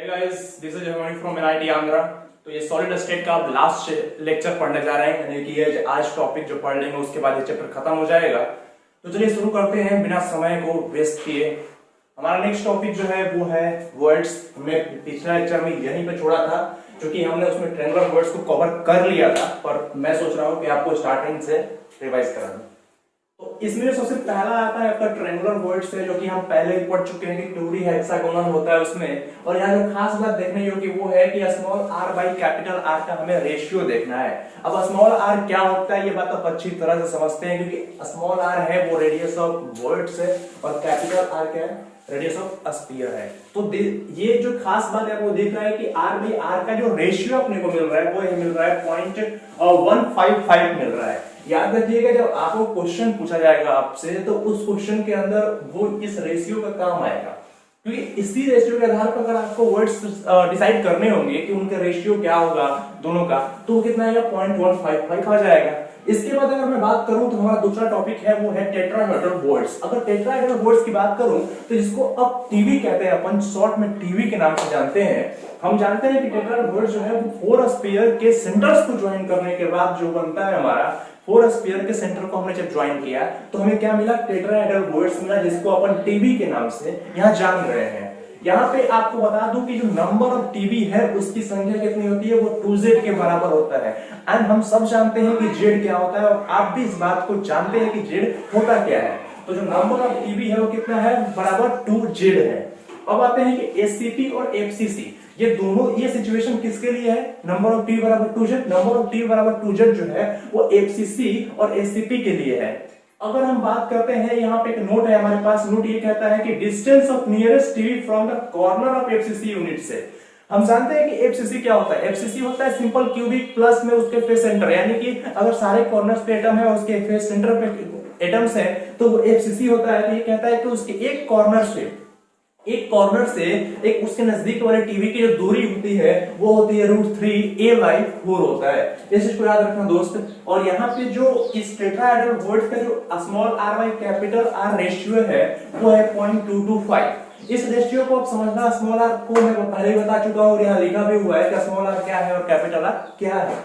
Hey guys, this is Jagmohan from NIT Andhra. तो ये solid state का अब लास्ट लेक्चर पढ़ने जा रहे हैं, यानी कि ये आज टॉपिक जो पढ़ लेंगे उसके बाद ये चैप्टर खत्म हो जाएगा। तो चलिए शुरू करते हैं बिना समय को वेस्ट किए। हमारा नेक्स्ट टॉपिक जो है वो है वर्ड्स। हमने पिछले लेक्चर में यहीं पे छोड़ा था, क्योंकि हमने उसमें ट्रायंगुलर वर्ड्स को कवर कर लिया था, पर मैं सोच रहा हूँ कि आपको स्टार्टिंग से रिवाइज करा दूं। तो इसमें सबसे पहला आता है आपका ट्रायंगुलर वर्ड्स है, जो कि हम पहले ही पढ़ चुके हैं कि 2D हेक्सागोनल होता है उसमें। और यहाँ जो खास बात देखने योग्य वो है कि small r by capital R का हमें रेशियो देखना है। अब स्मॉल r क्या होता है ये बात आप अच्छी तरह से समझते हैं, क्योंकि स्मॉल r है वो रेडियस ऑफ वर्ड्स है और कैपिटल R क्या है, रेडियस ऑफ स्फीयर है। तो ये जो खास बात है वो देख रहा है कि r बाई r का जो रेशियो अपने को मिल रहा है वो मिल रहा है 0.155 मिल रहा है। याद रखिएगा जब आपको क्वेश्चन पूछा जाएगा आपसे, तो उस क्वेश्चन के अंदर वो इस रेशियो का काम आएगा, क्योंकि इसी रेशियो के आधार पर अगर आपको वर्ड्स डिसाइड करने होंगे कि उनका रेशियो क्या होगा दोनों का, तो वो कितना आएगा 0.155 आ जाएगा। इसके बाद अगर मैं बात करूं तो हमारा दूसरा टॉपिक है वो है टेट्राहेड्रल वर्ड्स। अगर टेट्राहेड्रल वर्ड्स की बात करूं तो जिसको अब टीवी कहते हैं, अपन शॉर्ट में टीवी के नाम से जानते हैं। हम जानते हैं कि टेट्राहेड्रल वर्ड्स जो है वो 4 स्फीयर के सेंटर्स को ज्वाइन करने के बाद जो बनता है हमारा 4 स्फीयर के सेंटर को हमने जब ज्वाइन किया तो हमें क्या मिला, टेट्राहेड्रल वर्ड्स मिला, जिसको अपन टीवी के नाम से यहाँ जान रहे हैं। यहाँ पे आपको बता दूं कि जो नंबर ऑफ टीवी है उसकी संख्या कितनी होती है, वो 2z के बराबर होता है। एंड हम सब जानते हैं कि z क्या होता है, और आप भी इस बात को जानते हैं कि z होता क्या है। तो जो नंबर ऑफ टीवी है वो कितना है, बराबर 2z है। अब आते हैं कि एससीपी और एफसीसी, ये दोनों, ये सिचुएशन किसके लिए है, नंबर ऑफ टी बराबर 2z, नंबर ऑफ टी बराबर 2z जो है वो एफसीसी और एससीपी के लिए है। अगर हम बात करते हैं, यहाँ पे एक नोट है हमारे पास, नोट ये कहता है कि distance of nearest TV from the corner of FCC unit से। हम जानते हैं कि एफसीसी क्या होता है, एफसीसी होता है सिंपल क्यूबिक प्लस में उसके फेस सेंटर, यानी कि अगर सारे कॉर्नर्स पे एटम है और उसके फेस सेंटर पे एटम्स है तो वो एफसीसी होता है। तो ये कहता है कि उसके एक कॉर्नर से एक उसके नजदीक वाले टीवी की जो दूरी होती है वो होती है √3a/4 होता है। इस चीज को याद रखना दोस्त। और यहाँ पे जो इस टेट्राहेड्रल वर्ड्स का जो small r by capital R ratio है वो है 0.225। इस रेशियो को आप समझना, स्मॉल r को मैं पहले ही बता चुका हूँ और यहाँ लिखा भी हुआ है कि स्मॉल r क्या है और कैपिटल R क्या है।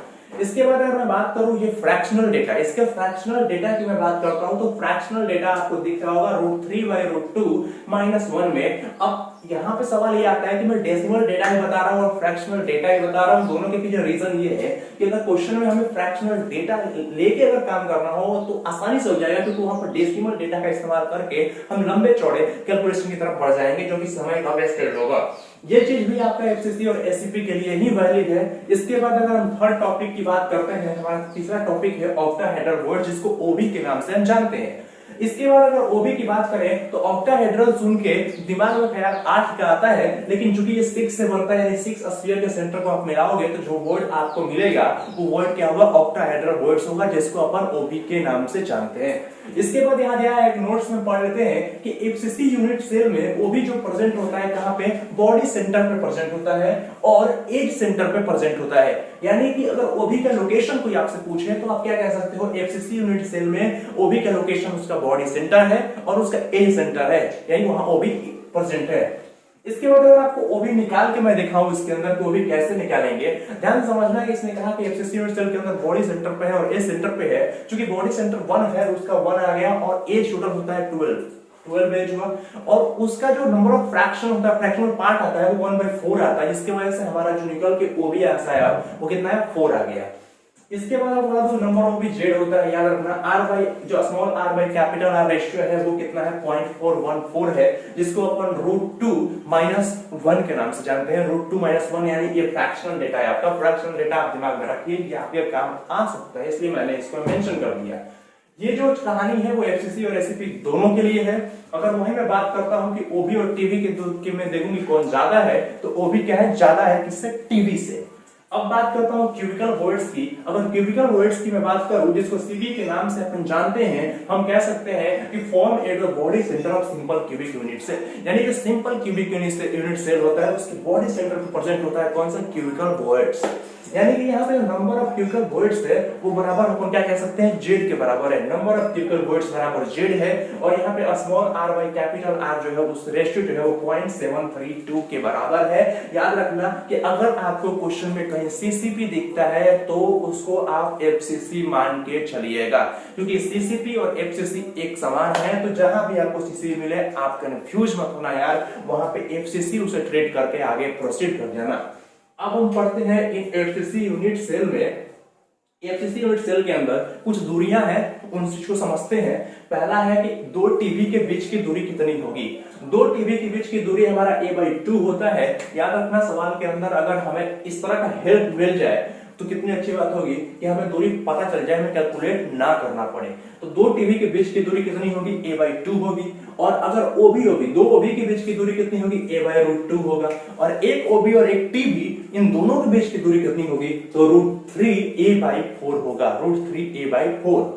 इसके बाद अगर मैं बात करूं ये फ्रैक्शनल डेटा, इसके फ्रैक्शनल डेटा की मैं बात करता हूं तो फ्रैक्शनल डेटा आपको दिख रहा होगा √3/√2 -1 में। अब यहाँ पे सवाल ये आता है कि मैं डेसिमल डेटा ही बता रहा हूँ और फ्रैक्शनल डेटा ही बता रहा हूँ, दोनों के पीछे रीजन ये है कि अगर क्वेश्चन में हमें फ्रैक्शनल डेटा लेके अगर काम करना हो तो आसानी से हो जाएगा, क्योंकि वहां पर डेसिमल डेटा का इस्तेमाल करके हम लंबे चौड़े कैलकुलेशन की तरफ बढ़ जाएंगे, जो कि समय का वेस्टेज होगा। ये चीज भी आपका एफसीसी और एससीपी के लिए ही वैलिड है। इसके बाद अगर हम थर्ड टॉपिक की बात करते हैं, हमारा तीसरा टॉपिक है ऑक्टाहेड्रल वर्ड, जिसको ओबी के नाम से हम जानते हैं। इसके बाद अगर ओबी की बात करें तो ऑक्टाहेड्रल सुन के दिमाग में ख्याल 8 का आता है, लेकिन चूंकि ये 6 से बनता है, यानी 6 स्फीयर के सेंटर को आप मिलाओगे तो जो वर्ड आपको मिलेगा वो वर्ड क्या होगा, ऑक्टाहेड्रल वर्ड्स होगा, जिसको अपन ओबी के नाम से जानते हैं। इसके बाद यहाँ दिया है, एक नोट्स में पढ़ लेते हैं कि एफसीसी यूनिट सेल में ओबी जो प्रेजेंट होता है कहाँ पे, बॉडी सेंटर पे प्रेजेंट होता है और एज सेंटर पे प्रेजेंट होता है। यानी कि अगर ओबी का लोकेशन कोई आपसे पूछे तो आप क्या कह सकते हो, एफसीसी यूनिट सेल में ओबी का लोकेशन उसका बॉडी सेंटर है और उसका एज सेंटर है, यानी वहां ओबी प्रेजेंट है। इसके बाद अगर आपको ओबी निकाल के मैं दिखाऊं इसके अंदर तो ओबी कैसे निकालेंगे, ध्यान समझना कि इसने कहा कि एफसीसी यूनिट सेल के अंदर बॉडी सेंटर पे है और एज सेंटर पे है। चूंकि बॉडी सेंटर 1 है उसका 1 आ गया और एज टोटल होता है 12 एज हुआ, और उसका जो नंबर ऑफ फ्रैक्शन होता है, फ्रैक्शनल पार्ट आता है वो 1/4 आता है, जिसकी वजह से हमारा जो निकल के ओबी आया वो कितना है, 4 आ गया। इसके बाद आपको बता दूं नंबर ऑफ भी जेड होता है, याद रखना। r बाई जो small r by capital R ratio है वो कितना है, 0.414 है, जिसको अपन √2 -1 के नाम से जानते हैं। √2 -1 यानी ये फ्रैक्शनल डेटा है आपका। फ्रैक्शनल डेटा आप दिमाग में रखिए कि आपके काम आ सकता है, इसलिए मैंने इसको मेंशन कर दिया। ये जो कहानी है वो एफसीसी और एससीपी दोनों के लिए है। अगर वही मैं बात करता हूं कि ओबी और टीवी के मैं देखूंगी कौन ज्यादा है, तो ओबी क्या है, ज्यादा है किससे, टीवी से। अब बात करता हूँ क्यूबिकल वॉइड्स की। अगर क्यूबिकल वॉइड्स की मैं बात करूं, जिसको सीबी के नाम से अपन जानते हैं, हम कह सकते हैं कि form at the body center of simple cubic unit cell. यानी जो सिंपल क्यूबिक यूनिट सेल होता है उसके बॉडी सेंटर पर प्रेजेंट होता है कौन सा, क्यूबिकल वॉइड्स। यानी कि यहाँ पे नंबर ऑफ क्यूबिकल वॉइड्स है वो बराबर अपन क्या कह सकते हैं, जेड के बराबर है। नंबर ऑफ क्यूबिकल वॉइड्स बराबर जेड है, और यहाँ पे small r by capital r जो है उस रेशियो जो है वो 0.732 के बराबर है। याद रखना कि अगर आपको क्वेश्चन में कहीं सीसीपी दिखता है तो उसको आप एफसीसी मान के चलिएगा, क्योंकि सीसीपी और एफसीसी एक समान है। तो जहां भी आपको सीसीपी मिले आप कंफ्यूज मत होना यार, वहां पे एफसीसी उसे ट्रीट करके आगे प्रोसीड कर जाना। अब हम पढ़ते हैं इन एफसीसी यूनिट सेल में। एफसीसी यूनिट सेल के अंदर कुछ दूरियां हैं, उन चीज को समझते हैं। पहला है कि दो टीबी के बीच की दूरी कितनी होगी। दो टीबी के बीच की दूरी हमारा a/2 होता है। याद रखना सवाल के अंदर अगर हमें इस तरह का हेल्प मिल जाए तो कितनी अच्छी बात होगी कि हमें दूरी पता चल जाए, हमें कैलकुलेट ना करना पड़े। तो दो टीबी के बीच की दूरी कितनी होगी, a/2 होगी। और अगर ओबी होगी, दो ओबी के बीच की दूरी कितनी होगी, a/√2 होगा। और एक ओबी और एक टीबी, इन दोनों के बीच की दूरी कितनी होगी, तो √3a/4 होगा, √3a/4।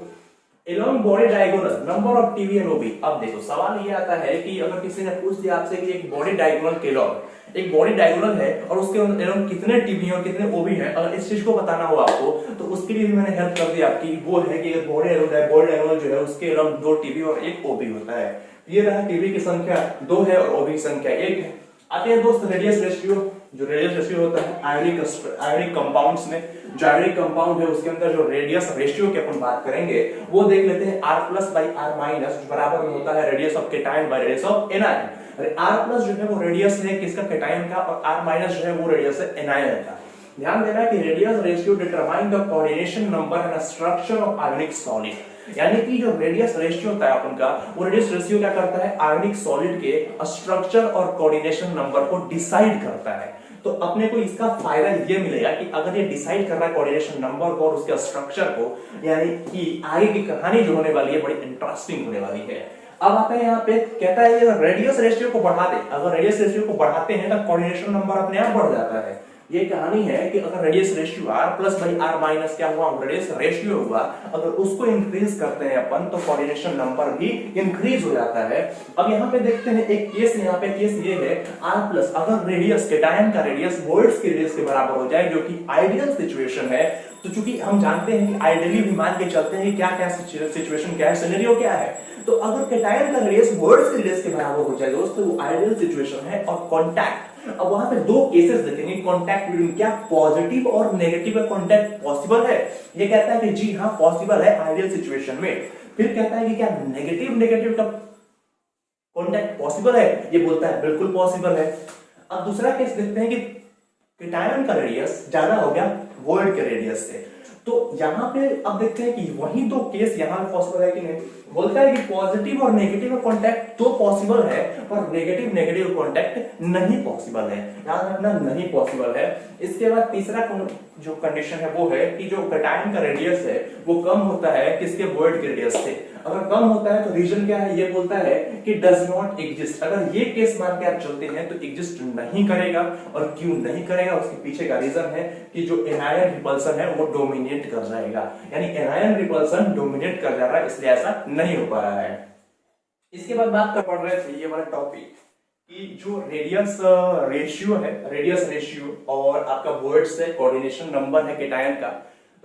Along body diagonal number of TB and OB। अब देखो सवाल ये आता है कि अगर किसी ने पूछ दिया आपसे कि एक बॉडी डायगोनल के लॉग, एक बॉडी डायगोनल है और उसके along कितने टीबी और कितने ओबी हैं, अगर इस चीज को बताना हो आपको तो उसके लिए भी मैंने हेल्प कर दी आपकी। वो है कि बॉडी डायगोनल जो है उसके along दो टीबी और एक ओबी होता है। ये रहा, टीबी की संख्या 2 है और ओबी की संख्या 1 है। आते हैं दोस्त रेडियस रेशियो। जो रेडियस रेशियो होता है आयोनिक कंपाउंड्स में, जो आयोनिक कंपाउंड है उसके अंदर जो रेडियस रेशियो की अपन बात करेंगे वो देख लेते हैं। R+/R- बराबर में होता है radius of cation by radius of anion. R+ जो है वो रेडियस है किसका, केटायन का, और R- जो है वो रेडियस है एनायन का। ध्यान देना कि radius ratio determine the coordination number and structure of ionic solid. यानी कि जो रेडियस रेशियो होता है अपन का, वो रेडियस रेशियो क्या करता है, आयोनिक सॉलिड के स्ट्रक्चर और कोऑर्डिनेशन नंबर को डिसाइड करता है। तो अपने को इसका फायदा ये मिलेगा कि अगर ये डिसाइड कर रहा है कोऑर्डिनेशन नंबर को और उसके स्ट्रक्चर को, यानी कि आगे की कहानी जो होने वाली है बड़ी इंटरेस्टिंग होने वाली है। अब आते हैं यहाँ पे, कहता है ये रेडियस रेशियो को बढ़ा दे। अगर रेडियस रेशियो को बढ़ाते हैं तो कोऑर्डिनेशन नंबर अपने आप बढ़ जाता है। ये कहानी है कि अगर रेडियस रेशियो R+/R- क्या हुआ, रेडियस रेशियो हुआ, अगर उसको इंक्रीज करते हैं अपन तो कोऑर्डिनेशन नंबर भी इंक्रीज हो जाता है। अब यहाँ पे देखते हैं एक केस, यहाँ पे केस ये है R+, अगर रेडियस केटायन का रेडियस वॉइड्स के रेडियस के बराबर हो जाए, जो कि आइडियल सिचुएशन है। तो चूंकि हम जानते हैं कि आइडियली भी मान के चलते हैं कि क्या क्या सिचुएशन क्या है, सिनेरियो क्या है। तो अगर केटायन का रेडियस वॉइड्स के रेडियस के बराबर हो जाए दोस्तों, वो आइडियल सिचुएशन है। और कांटेक्ट, अब वहां पे दो केसेस देखेंगे कांटेक्ट बिटवीन, क्या पॉजिटिव और नेगेटिव का कांटेक्ट पॉसिबल है। ये कहता है कि जी हाँ पॉसिबल है आइडियल सिचुएशन में। फिर कहता है कि क्या नेगेटिव का कांटेक्ट पॉसिबल है, ये बोलता है बिल्कुल पॉसिबल है। अब दूसरा केस देखते हैं कि केटायन का रेडियस ज्यादा हो गया वॉइड के रेडियस से। तो यहां पे अब देखते हैं कि वही दो केस यहां पॉसिबल है कि नहीं। बोलता है कि पॉजिटिव और नेगेटिव कांटेक्ट तो पॉसिबल है, पर नेगेटिव कांटेक्ट नहीं पॉसिबल है। याद रखना नहीं पॉसिबल है। इसके बाद तीसरा जो कंडीशन है वो है कि जो केटायन का रेडियस है वो कम होता है किसके, वॉइड के रेडियस से। अगर कम होता है तो रीजन क्या है, ये बोलता है कि डज नॉट एग्जिस्ट। अगर ये केस मान के आप चलते हैं तो एग्जिस्ट नहीं करेगा। और क्यों नहीं करेगा, उसके पीछे का रीजन है कि जो एनायन रिपल्सन है वो डोमिनेट कर जाएगा। यानी एनायन रिपल्सन डोमिनेट कर जा रहा है, इसलिए ऐसा नहीं हो पा रहा है। इसके बाद बात कर पड़ रहे थे ये वाला टॉपिक कि जो रेडियस रेशियो है, रेडियस रेशियो और आपका वॉइड्स से कोऑर्डिनेशन नंबर है केटायन का।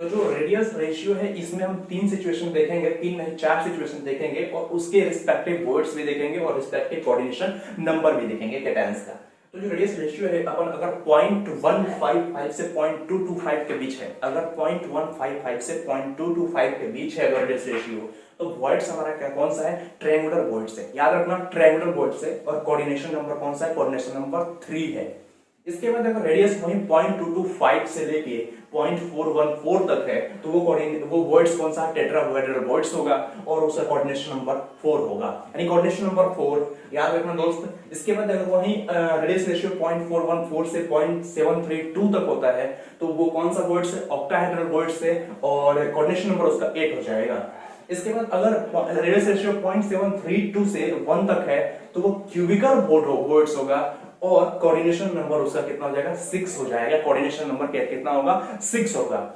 तो जो रेडियस रेशियो है इसमें हम 3 सिचुएशन देखेंगे, 3 नहीं 4 सिचुएशन देखेंगे, और उसके रिस्पेक्टिव वॉइड्स भी देखेंगे और रिस्पेक्टिव कोऑर्डिनेशन नंबर भी देखेंगे केटायंस का। तो जो रेडियस रेशियो है अपन अगर 0.155 से 0.225 के बीच है, अगर 0.155 से 0.225 के बीच है अगर रेडियस रेशियो, तो वॉइड्स हमारा क्या कौन सा है, ट्रायंगुलर वॉइड्स है। याद रखना ट्रायंगुलर वॉइड्स है। और कोऑर्डिनेशन नंबर कौन सा है, कोऑर्डिनेशन नंबर 3 है। इसके बाद अगर रेडियस वही 0.225 से लेके 0.414 तक है तो वो वॉइड्स कौन सा, टेट्राहेड्रल वॉइड्स होगा और उसका कोऑर्डिनेशन नंबर 4 होगा। यानी कोऑर्डिनेशन नंबर 4 याद रखना दोस्त। इसके बाद अगर वही रेडियस रेशियो 0.414 से 0.732 तक होता है तो वो कौन सा वॉइड्स है, ऑक्टाहेड्रल वॉइड्स है और कोऑर्डिनेशन नंबर उसका 8 हो जाएगा। इसके बाद अगर रेडियस रेशियो 0.732 से 1 तक है तो वो क्यूबिकल वॉइड्स होगा और कोऑर्डिनेशन नंबर उसका कितना हो जाएगा 6 हो जाएगा। कोऑर्डिनेशन नंबर कितना होगा 6 होगा।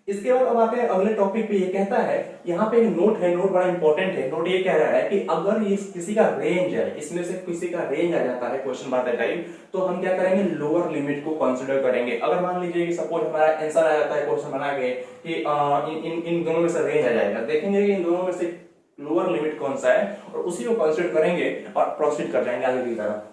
इसके बाद अब आते हैं अगले टॉपिक पे। ये कहता है यहाँ पे एक नोट है, नोट बड़ा इंपॉर्टेंट है। नोट ये कह रहा है कि अगर ये किसी का रेंज है, इसमें से किसी का रेंज आ जाता है क्वेश्चन बात टाइप, तो हम क्या करेंगे लोअर लिमिट को कंसीडर करेंगे। अगर मान लीजिए कि सपोज हमारा आंसर आ जाता है क्वेश्चन बना के कि इन दोनों में से रेंज आ जाएगा, देखेंगे कि इन दोनों में से लोअर लिमिट कौन सा है और उसी को कंसीडर करेंगे और प्रोसीड कर जाएंगे आगे की तरफ।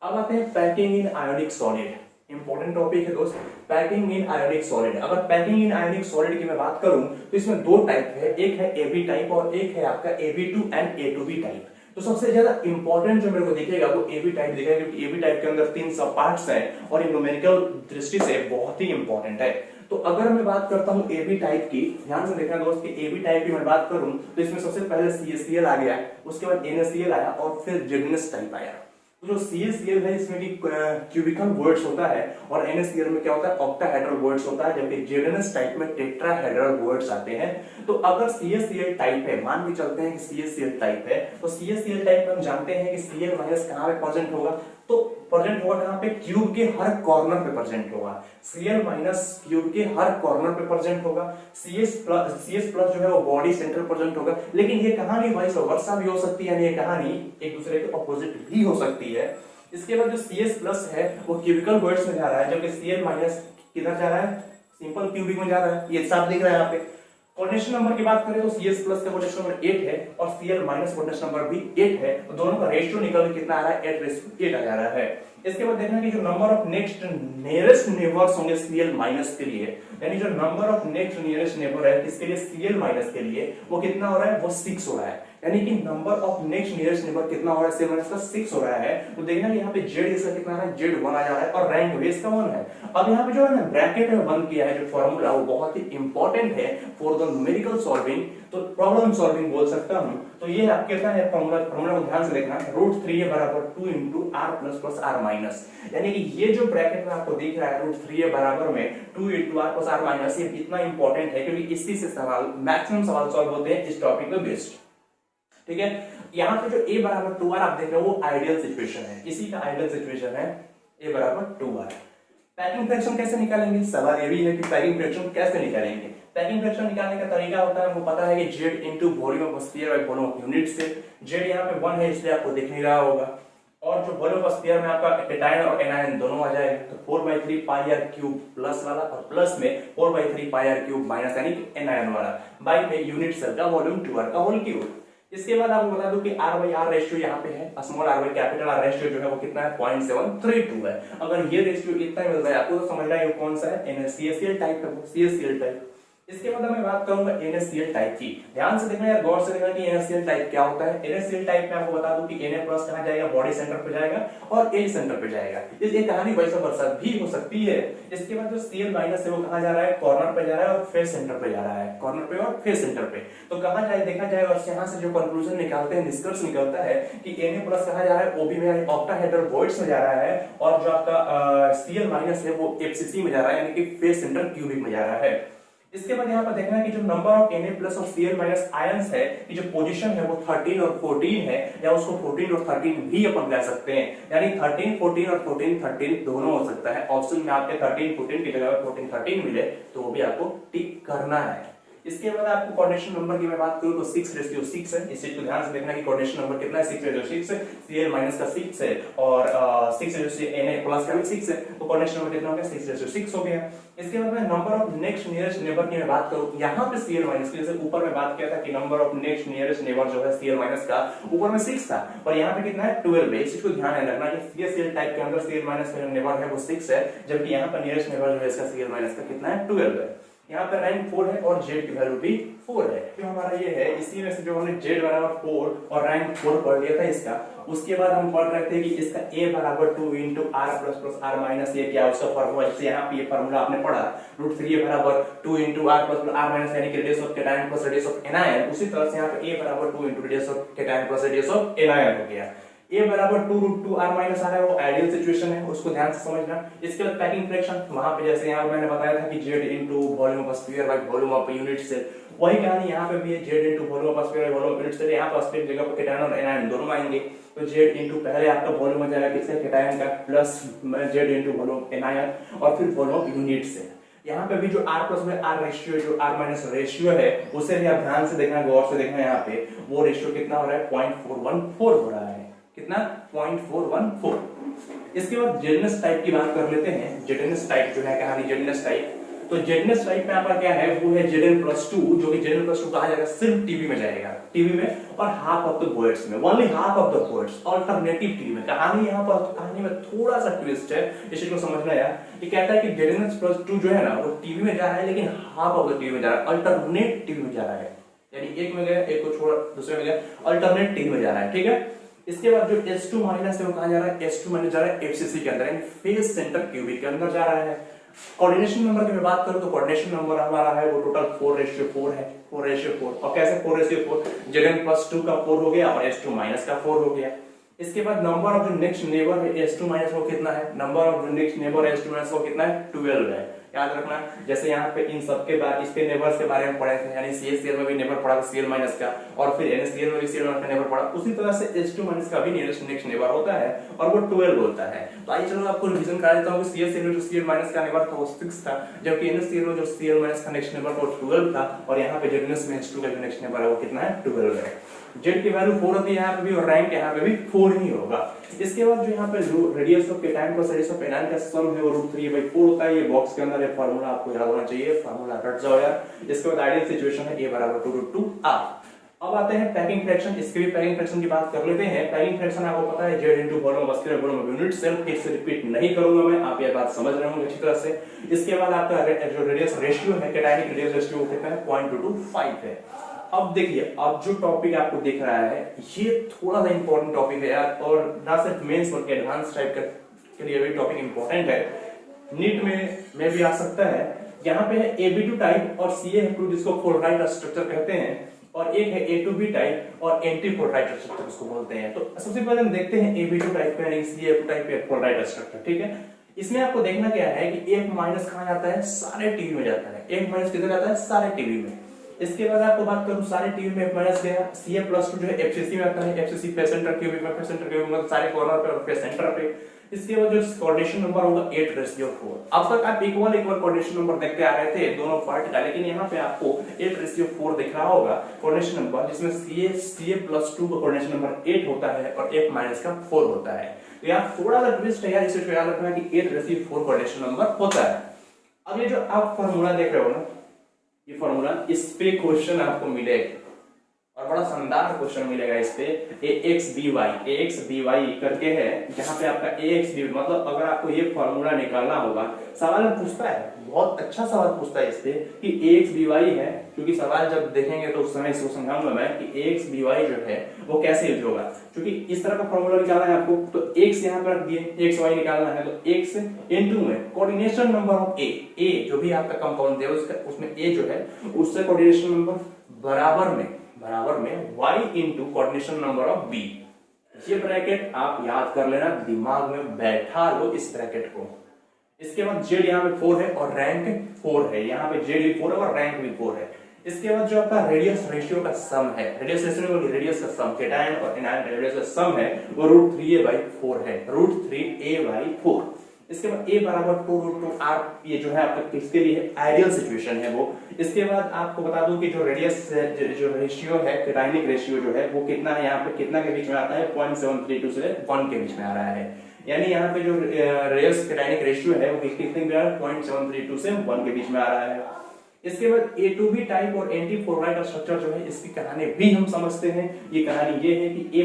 अब आते हैं packing in ionic solid. Important topic है दोस्त, पैकिंग इन आयोनिक सॉलिड। अगर पैकिंग इन आयोनिक सॉलिड की मैं बात करूं तो इसमें दो टाइप है, एक है AB टाइप और एक है आपका AB2 एंड A2B टाइप। तो सबसे ज्यादा इंपॉर्टेंट जो मेरे को दिखेगा वो AB टाइप दिखेगा, क्योंकि AB टाइप के अंदर 3 सब पार्ट्स हैं और ये न्यूमेरिकल दृष्टि से बहुत ही इंपॉर्टेंट है। तो अगर मैं बात करता हूं AB टाइप की, ध्यान से देखना दोस्त कि AB टाइप की मैं बात करूं तो इसमें सबसे पहले CaCl आ गया, उसके बाद NaCl आया और फिर ZnS टाइप आया। जो CaCl है इसमें भी क्यूबिकल वर्ड्स होता है और NaCl में क्या होता है ऑक्टाहेड्रल वर्ड्स होता है, जबकि ZnS टाइप में टेट्राहेड्रल वर्ड्स आते हैं। तो अगर CaCl टाइप है, मान के चलते हैं कि CaCl टाइप है, तो CaCl टाइप में हम जानते हैं कि Cl माइनस कहां पे प्रेजेंट होगा, तो प्रेजेंट होगा कहां पे क्यूब के हर कॉर्नर पे प्रेजेंट होगा। Cl माइनस क्यूब के हर कॉर्नर पे प्रेजेंट होगा। CS प्लस जो है वो बॉडी सेंटर प्रेजेंट होगा। लेकिन ये कहानी वाइस वर्सा भी हो सकती है, यानी ये कहानी एक दूसरे के ऑपोजिट भी हो सकती है। इसके बाद जो CS प्लस है वो क्यूबिकल वर्ड्स में जा रहा है, जबकि Cl माइनस किधर जा रहा है सिंपल क्यूबिक में जा रहा है। ये साफ दिख रहा है यहाँ पे। कोऑर्डिनेशन नंबर की बात करें तो CS प्लस का कोऑर्डिनेशन नंबर 8 है और Cl माइनस कोऑर्डिनेशन नंबर भी 8 है। तो दोनों का रेशियो निकल के कितना आ रहा है 8:8 आ जा रहा है। इसके बाद देखना कि जो number of next nearest neighbours होंगे Cl माइनस के लिए, यानी जो number of next nearest neighbour है इसके लिए Cl माइनस के लिए वो कितना हो रहा है वो 6 हो रहा है। यानी कि number of next nearest neighbour कितना हो रहा है Cl माइनस का 6 हो रहा है। तो देखना कि यहाँ पे Z इसका कितना है Z1 आ जा रहा है और रैंक भी इसका 1 है। अब यहाँ पे जो है ना ब्रैकेट में बंद किया है जो फॉर्मूला वो बहुत ही इंपॉर्टेंट है फॉर द न्यूमेरिकल सॉल्विंग, तो प्रॉब्लम सॉल्विंग बोल सकता हूं। तो ये आप कहता है फॉर्मूला को ध्यान से देखना, √3a बराबर 2 into r plus plus r minus, यानी कि ये जो ब्रैकेट में आपको दिख रहा है √3a बराबर में 2 into r plus r minus, ये इतना इंपॉर्टेंट है क्योंकि इसी से सवाल मैक्सिमम सवाल सॉल्व होते हैं इस टॉपिक पे बेस्ड। ठीक है, यहाँ पे जो a बराबर 2r आप देख रहे हो वो आइडियल सिचुएशन है, इसी का आइडियल सिचुएशन है a बराबर 2r। पैकिंग फ्रैक्शन कैसे निकालेंगे, सवाल ये भी है कि पैकिंग फ्रैक्शन कैसे निकालेंगे। पैकिंग फ्रैक्शन निकालने का तरीका होता है, हमको पता है कि Z into volume of sphere by volume of unit से। Z यहाँ पे 1 है इसलिए आपको दिख नहीं रहा होगा, और जो वॉल्यूम ऑफ स्फीयर में आपका केटायन और एनायन दोनों आ जाएगा। तो 4/3 पाई आर क्यूब प्लस वाला और प्लस में 4/3 पाई आर क्यूब माइनस यानी कि एनायन वाला, बाई में यूनिट सेल का वॉल्यूम 2r का होल क्यूब। इसके बाद आपको बता दूं कि r/r रेशियो यहाँ पे है, small r capital R ratio जो है वो कितना है 0.732 है। अगर ये रेशियो इतना मिल रहा है आपको तो समझना है ये कौन सा है CaCl टाइप है, CaCl टाइप। इसके बाद मैं बात करूंगा NaCl टाइप की। ध्यान से देखना यार, गौर से देखना कि NaCl टाइप क्या होता है। NaCl टाइप में आपको बता दूं कि Na प्लस कहां जाएगा बॉडी सेंटर पे जाएगा और A सेंटर पे जाएगा। ये कहानी वैसा वर्सा भी हो सकती है। इसके बाद जो Cl माइनस है वो कहां जा रहा है कॉर्नर पे जा रहा है और फिर सेंटर पे जा रहा है, कॉर्नर पे और फिर सेंटर पे। तो कहां जाए देखा जाएगा और यहां से जो कंक्लूजन निकालते हैं निष्कर्ष निकलता है कि Na प्लस कहां जा रहा है OB में ऑक्टाहेड्रल वॉइड्स में जा रहा है और जो आपका Cl माइनस है वो FCC में जा रहा है यानी कि फेस सेंटर क्यूबिक में जा रहा है। इसके बाद यहाँ पर देखना है कि जो नंबर ऑफ Na प्लस और Cl माइनस आयंस है कि जो पोजीशन है वो 13 और 14 है, या उसको 14 और 13 भी अपन कह सकते हैं, यानी 13 14 और 14 13 दोनों हो सकता है। ऑप्शन में आपके 13 14 की जगह 14 13 मिले तो वो भी आपको टिक करना है। इसके बाद आपको कोऑर्डिनेशन नंबर की मैं बात करूं तो 6:6 है। इस चीज को ध्यान से देखना कि कोऑर्डिनेशन नंबर कितना है 6:6 है, Cl माइनस का 6 है और 6:Na प्लस का भी 6 है, तो कोऑर्डिनेशन नंबर कितना हो गया 6:6 हो गया। इसके बाद मैं number of next nearest neighbour की मैं बात करूं, यहाँ पे Cl माइनस की जैसे ऊपर में बात किया था कि number of next nearest neighbour जो है Cl माइनस का ऊपर में 6 था और यहाँ पे कितना है 12 है। इस चीज को ध्यान में रखना कि CL टाइप के अंदर Cl माइनस का नेबर है वो 6 है, जबकि यहाँ पर नियरेस्ट नेबर जो है इसका Cl माइनस का कितना है 12 है। यहाँ पर रैंक 4 है और Z की वैल्यू भी 4 है। जो हमारा ये है इसी में से जो हमने Z बराबर 4 और रैंक 4 पढ़ लिया था इसका, उसके बाद हम पढ़ रहे थे कि इसका A बराबर 2 into r plus plus r minus ये क्या उसका फॉर्मूला, जैसे यहाँ पे ये फॉर्मूला आपने पढ़ा √3a बराबर 2 into r plus r minus यानी कि radius of cation plus radius of anion, उसी तरह से यहाँ पे A बराबर 2 into radius of cation plus radius of anion हो गया। ए बराबर 2 रूट 2 आर माइनस आर है, वो आइडियल सिचुएशन है, उसको ध्यान से समझना। इसके बाद पैकिंग फ्रैक्शन, वहां पे जैसे यहाँ मैंने बताया था कि z into volume of sphere by volume of unit cell, वही कहानी यहाँ पे भी है, z into volume of sphere by volume of unit cell. यहाँ पर स्फीयर जगह पर केटायन और एनायन दोनों आएंगे, तो जेड इनटू पहले आपका वॉल्यूम हो जाएगा किसका, केटायन का, plus Z into volume anion और फिर वॉल्यूम ऑफ यूनिट सेल। यहाँ पे भी जो R प्लस में R रेशियो, जो R माइनस रेशियो है, उसे भी आप ध्यान से देखना, गौर से देखना। यहाँ पे वो रेशियो कितना हो रहा है, 0.414 हो रहा है, कितना, 0.414। इसके बाद जेडनेस टाइप की बात कर लेते हैं। जेडनेस टाइप जो है कहानी, जेडनेस टाइप, तो जेडनेस टाइप में आपका क्या है, वो है Zn+2, जो कि Zn+2 कहा जाएगा सिर्फ टीवी में जाएगा, टीवी में, और हाफ ऑफ द वर्ड्स में, only half of the words, alternative TV में। कहानी यहाँ पर, कहानी में थोड़ा सा ट्विस्ट है, इस चीज को समझना यार। ये कहता है कि Zn+2 जो है ना, वो टीवी में जा रहा है, लेकिन हाफ ऑफ द टीवी में जा रहा है, अल्टरनेट टीवी में जा रहा है, यानी एक में गया, एक को छोड़ दूसरे में गया, अल्टरनेट टीवी में जा रहा है, ठीक है। इसके बाद जो S2 माइनस है वो कहां जा रहा है, S2 माइनस जा रहा है FCC के अंदर, यानी फेज सेंटर क्यूबिक के अंदर जा रहा है। कोऑर्डिनेशन नंबर की मैं बात करूं तो कोऑर्डिनेशन नंबर हमारा है वो टोटल 4:4 है, 4:4। और कैसे 4:4, Zn+2 का 4 हो गया और S2 माइनस का 4 हो गया। इसके बाद नंबर ऑफ जो नेक्स्ट नेबर है S2 माइनस वो कितना है, नंबर ऑफ जो नेक्स्ट नेबर है S2 माइनस वो कितना है, 12 है, याद रखना। जैसे यहाँ पे इन सब के बाद इसके नेबर्स के बारे में पढ़े थे, यानी CL में भी नेबर पढ़ा था Cl माइनस का, और फिर NaCl में भी Cl माइनस का नेबर पढ़ा, उसी तरह से S2 माइनस का भी नियरेस्ट नेक्स्ट नेबर होता है और वो 12 होता है। तो आइए चलो आपको रिवीजन करा देता हूँ कि CL में जो Cl माइनस का नेबर था वो 6 था, जबकि NaCl में जो Cl माइनस का नेक्स्ट नेबर वो 12 था, और यहाँ पे Zn में H2 का जो नेक्स्ट नेबर है वो कितना है, 12 है। जेड की वैल्यू 4 होती है यहाँ पे भी, और रैंक यहाँ पे भी 4 ही होगा। इसके बाद जो यहाँ पे जो radius of cation plus radius of anion का सम है वो √3/4 होता है। ये बॉक्स के अंदर ये फार्मूला आपको याद होना चाहिए, फार्मूला रट जाओ यार। इसके बाद आइडियल सिचुएशन है A बराबर 2√2R। अब आते हैं पैकिंग फ्रैक्शन, इसके भी पैकिंग फ्रैक्शन की बात कर लेते हैं। पैकिंग फ्रैक्शन आपको पता है z into volume of sphere volume of unit cell, फिर से रिपीट नहीं करूंगा मैं, आप ये बात समझ रहे होंगे अच्छी तरह से। इसके बाद आपका जो रेडियस रेशियो है, केटायनिक रेडियस रेशियो कितना है, 0.225 है। अब देखिए, अब जो टॉपिक आपको दिख रहा है ये थोड़ा सा इंपॉर्टेंट टॉपिक है यार, और ना सिर्फ मेंस बल्कि एडवांस टाइप के लिए भी टॉपिक इंपॉर्टेंट है, नीट में भी आ सकता है। यहाँ पे है AB2 टाइप और CA2 जिसको क्लोराइड स्ट्रक्चर कहते हैं, और एक है A2B टाइप और एंटी क्लोराइड स्ट्रक्चर उसको बोलते हैं। तो सबसे पहले हम देखते हैं AB2 टाइप का यानी CA2 टाइप का क्लोराइड स्ट्रक्चर, ठीक है। इसमें आपको देखना क्या है कि एक माइनस कहां जाता है, सारे टीवी में जाता है, एक माइनस किधर जाता है, सारे टीवी में। इसके बाद आपको बात करूं सारे टीवी में एक माइनस गया, Ca+2 जो है FCC में आता है, FCC फेस सेंटर क्यूबिक में, फेस सेंटर क्यूबिक में सारे कॉर्नर पे और फेस सेंटर पे। इसके बाद जो कोऑर्डिनेशन नंबर होगा 8:4। अब तक आप इक्वल कोऑर्डिनेशन नंबर देखते आ रहे थे दोनों पार्ट का, लेकिन यहाँ पे आपको 8:4 दिख रहा होगा कोऑर्डिनेशन नंबर, जिसमें Ca+2 का कोऑर्डिनेशन नंबर 8 होता है और एक माइनस का 4 होता है। तो यहाँ थोड़ा सा ट्विस्ट है यार, इसे याद रखना कि 8:4 कोऑर्डिनेशन नंबर होता है। अब ये जो आप फार्मूला देख रहे हो ना, ये फार्मूला, इस पे क्वेश्चन आपको मिलेगा और बड़ा शानदार क्वेश्चन मिलेगा इस पे। AXBY करके है, जहां पे आपका AXB मतलब अगर आपको ये फार्मूला निकालना होगा, सवाल में पूछता है, बहुत अच्छा सवाल पूछता है इस पे कि AXBY है, क्योंकि सवाल जब देखेंगे तो उस समय इसको समझाऊंगा मैं कि AXBY जो है वो कैसे यूज होगा। क्योंकि इस तरह का फार्मूला निकालना है आपको, तो x यहाँ पर रख दिए, XY निकालना है तो x इनटू में कोऑर्डिनेशन नंबर ऑफ A जो भी आपका कंपाउंड है उसमें A जो है उससे कोऑर्डिनेशन नंबर बराबर में y into coordination number of B। ये ब्रैकेट आप याद कर लेना, दिमाग में बैठा लो इस ब्रैकेट को। इसके बाद z यहाँ पे 4 है और रैंक 4 है, यहाँ पे z भी 4 है और रैंक भी 4 है। इसके बाद जो आपका रेडियस रेशियो का सम है, रेडियस रेशियो में रेडियस का सम, केटायन और एनायन रेडियस का सम है वो √3a/4 है, √3a/4। इसके बाद A बराबर 2√2R, ये जो है आपका किसके लिए आइडियल सिचुएशन है वो। इसके बाद आपको बता दूं कि जो रेडियस जो रेशियो है, केटायनिक रेशियो जो है वो कितना है, यहाँ पे कितना के बीच में आता है, 0.732 से 1 के बीच में आ रहा है। यानी यहाँ पे जो रेडियस केटायनिक रेशियो है वो कितने के बीच में, 0.732 से 1 के बीच में आ रहा है। इसके बाद A2B टाइप और एंटी क्लोराइड स्ट्रक्चर जो है, इसकी कहानी भी हम समझते हैं। ये कहानी ये है कि A+,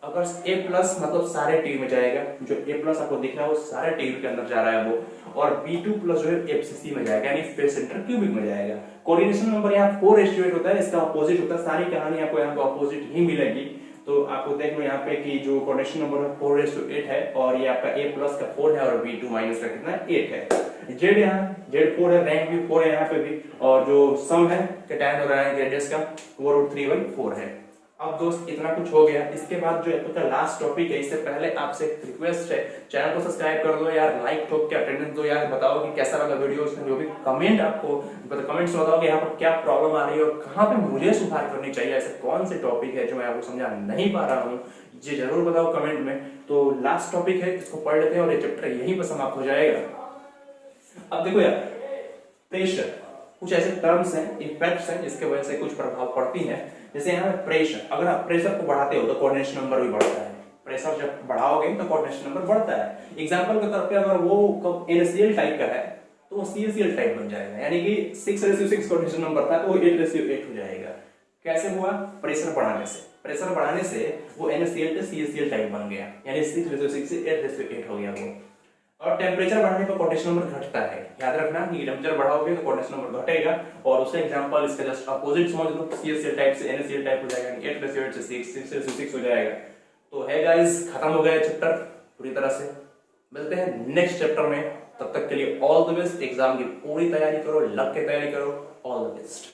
अगर A+ मतलब सारे टीवी में जाएगा, जो A+ आपको दिख रहा है वो सारे टीवी के अंदर जा रहा है वो, और B2+ जो है FCC में जाएगा, यानी फेस सेंटर क्यूबिक में जाएगा। कोऑर्डिनेशन नंबर यहाँ 4:8 होता है, इसका अपोजिट होता है, सारी कहानी आपको यहाँ पे अपोजिट ही मिलेगी। तो आपको देख लो यहाँ पे कि जो कोऑर्डिनेशन नंबर 4:8 है और ये आपका A+ का 4 है और B2- का कितना 8 है। जेड यहाँ जेड 4 है, रैंक भी 4 है यहाँ पे भी, और जो सम है केटायन और एनायन रेडियस का वो √3/4 है। अब दोस्त इतना कुछ हो गया। इसके बाद जो एपिक का लास्ट टॉपिक है, इससे पहले आपसे एक रिक्वेस्ट है, चैनल को सब्सक्राइब कर दो यार, लाइक ठोक के अटेंडेंस दो यार, बताओ कि कैसा लगा वीडियो। उसमें जो भी कमेंट आपको कमेंट्स में बताओ कि यहाँ पर क्या प्रॉब्लम आ रही है और कहाँ पे मुझे सुधार करनी चाहिए, ऐसे कौन से टॉपिक है जो मैं आपको समझा नहीं पा रहा हूँ, ये जरूर बताओ कमेंट में। तो लास्ट टॉपिक है, इसको पढ़ लेते हैं और ये चैप्टर यहीं पर समाप्त हो जाएगा। अब देखो यार, प्रेशर, कुछ ऐसे टर्म्स हैं, इफेक्ट्स हैं जिसके वजह से कुछ प्रभाव पड़ती हैं। जैसे यहाँ प्रेशर, अगर आप प्रेशर को बढ़ाते हो तो कोऑर्डिनेशन नंबर भी बढ़ता है। प्रेशर जब बढ़ाओगे तो कोऑर्डिनेशन नंबर बढ़ता है। एग्जांपल के तौर पे अगर वो NaCl टाइप का है तो वो CaCl टाइप बन जाएगा, यानी कि 6:6 कोऑर्डिनेशन नंबर था तो वो 8:8 हो जाएगा। कैसे हुआ? प्रेशर बढ़ाने से। प्रेशर बढ़ाने से वो NaCl से CaCl टाइप बन गया, यानी 6:6 से 8:8 हो गया वो। और टेम्परेचर बढ़ने पर कोऑर्डिनेशन नंबर घटता है। याद रखना कि टेम्परेचर बढ़ाओगे तो कोऑर्डिनेशन नंबर घटेगा। और उसका एग्जांपल इसका जस्ट अपोजिट समझ लो, CaCl टाइप से NaCl टाइप हो जाएगा, 8:8 से 6:6 हो जाएगा। तो है गाइस, खत्म हो गया चैप्टर पूरी तरह से। मिलते हैं नेक्स्ट चैप्टर में, तब तक के लिए ऑल द बेस्ट। एग्जाम की पूरी तैयारी करो, लग के तैयारी करो। All the best.